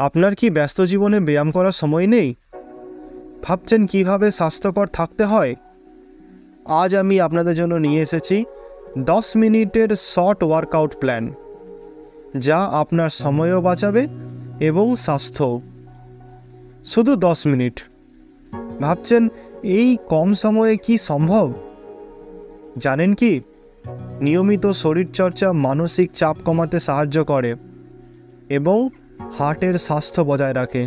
আপনার কি ব্যস্ত জীবনে ব্যায়াম করার সময় নেই? ভাবছেন কিভাবে স্বাস্থ্যকর থাকতে হয়? আজ আমি আপনাদের জন্য নিয়ে এসেছি 10 মিনিটের শর্ট ওয়ার্কআউট প্ল্যান, যা আপনার সময়ও বাঁচাবে এবং স্বাস্থ্যও। শুধু 10 মিনিট। ভাবছেন এই কম সময়ে কি সম্ভব? জানেন কি, নিয়মিত শরীরচর্চা মানসিক চাপ কমাতে সাহায্য করে এবং হার্টের স্বাস্থ্য বজায় রাখে।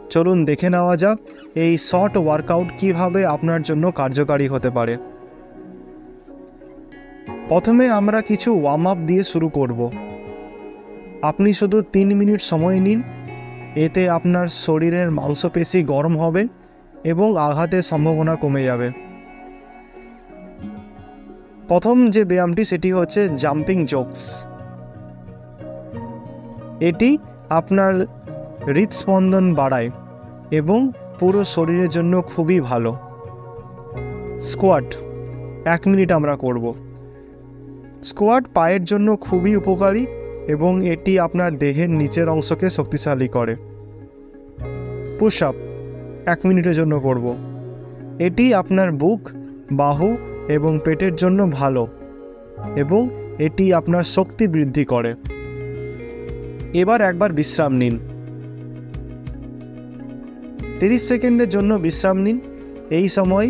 চলুন দেখে নেওয়া যাক এই শর্ট ওয়ার্কআউট কিভাবে আপনার জন্য কার্যকারী হতে পারে। প্রথমে আমরা কিছু ওয়ার্ম আপ দিয়ে শুরু করব। আপনি শুধু 3 মিনিট সময় নিন। এতে আপনার শরীরের মাংসপেশি গরম হবে এবং আঘাতের সম্ভাবনা কমে যাবে। প্রথম যে ব্যায়ামটি সেটি হচ্ছে জাম্পিং জোকস। এটি আপনার হৃদস্পন্দন বাড়ায় এবং পুরো শরীরের জন্য খুবই ভালো। স্কোয়াট 1 মিনিট আমরা করব। স্কোয়াট পায়ের জন্য খুবই উপকারী এবং এটি আপনার দেহের নিচের অংশকে শক্তিশালী করে। পুশ আপ 1 মিনিটের জন্য করব। এটি আপনার বুক, বাহু এবং পেটের জন্য ভালো এবং এটি আপনার শক্তি বৃদ্ধি করে। এবার একবার বিশ্রাম নিন। 30 সেকেন্ডের জন্য বিশ্রাম নিন। এই সময়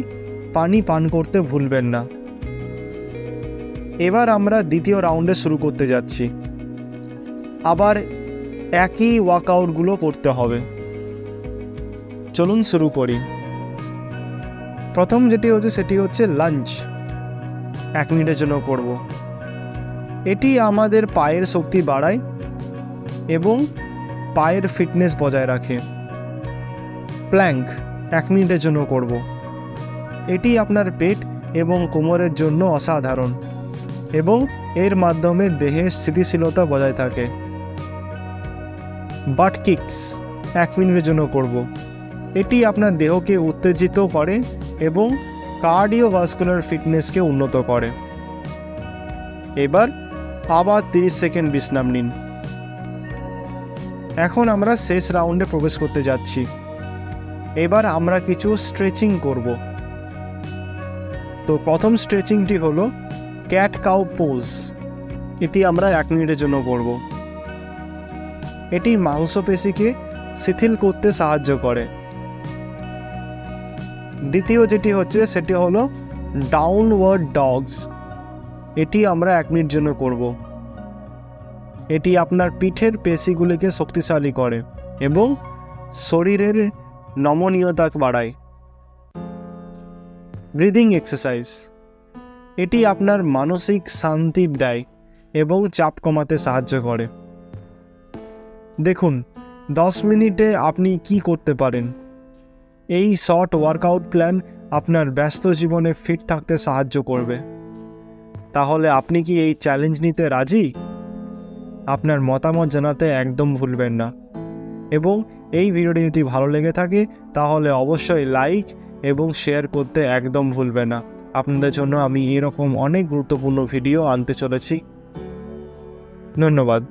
পানি পান করতে ভুলবেন না। এবার আমরা দ্বিতীয় রাউন্ডে শুরু করতে যাচ্ছি। আবার একই ওয়ার্কআউটগুলো করতে হবে। চলুন শুরু করি। প্রথম যেটি হচ্ছে সেটি হচ্ছে লাঞ্জ। 1 মিনিটের জন্য করব। এটি আমাদের পায়ের শক্তি বাড়ায় এবং পায়ের ফিটনেস বজায় রাখে। প্ল্যাঙ্ক 1 মিনিটের জন্য করব। এটি আপনার পেট এবং কোমরের জন্য অসাধারণ এবং এর মাধ্যমে দেহের স্থিতিশীলতা বজায় থাকে। বাট কিকস 1 মিনিটের জন্য করব। এটি আপনার দেহকে উত্তেজিত করে এবং কার্ডিওভাস্কুলার ফিটনেসকে উন্নত করে। এবার আবার 30 সেকেন্ড বিশ্রাম নিন। এখন আমরা শেষ রাউন্ডে প্রবেশ করতে যাচ্ছি। এবার আমরা কিছু স্ট্রেচিং করব। তো প্রথম স্ট্রেচিংটি হলো ক্যাট কাউ পোজ। এটি আমরা 1 মিনিটের জন্য করব। এটি মাংসপেশিকে শিথিল করতে সাহায্য করে। দ্বিতীয় যেটি হচ্ছে সেটি হলো ডাউনওয়ার্ড ডগস। এটি আমরা 1 মিনিট জন্য করব। এটি আপনার পিঠের পেশিগুলিকে শক্তিশালী করে এবং শরীরের নমনীয়তা বাড়ায়। Breathing exercise. এটি আপনার মানসিক শান্তি দেয় এবং চাপ কমাতে সাহায্য করে। দেখুন 10 মিনিটে আপনি কি করতে পারেন। এই শর্ট ওয়ার্কআউট প্ল্যান আপনার ব্যস্ত জীবনে ফিট থাকতে সাহায্য করবে। তাহলে আপনি কি এই চ্যালেঞ্জ নিতে রাজি? আপনার মতামত জানাতে একদম ভুলবেন না এবং এই ভিডিওটি যদি ভালো লেগে থাকে তাহলে অবশ্যই লাইক এবং শেয়ার করতে একদম ভুলবেন না। আপনাদের জন্য আমি এরকম অনেক গুরুত্বপূর্ণ ভিডিও আনতে চলেছি। ধন্যবাদ।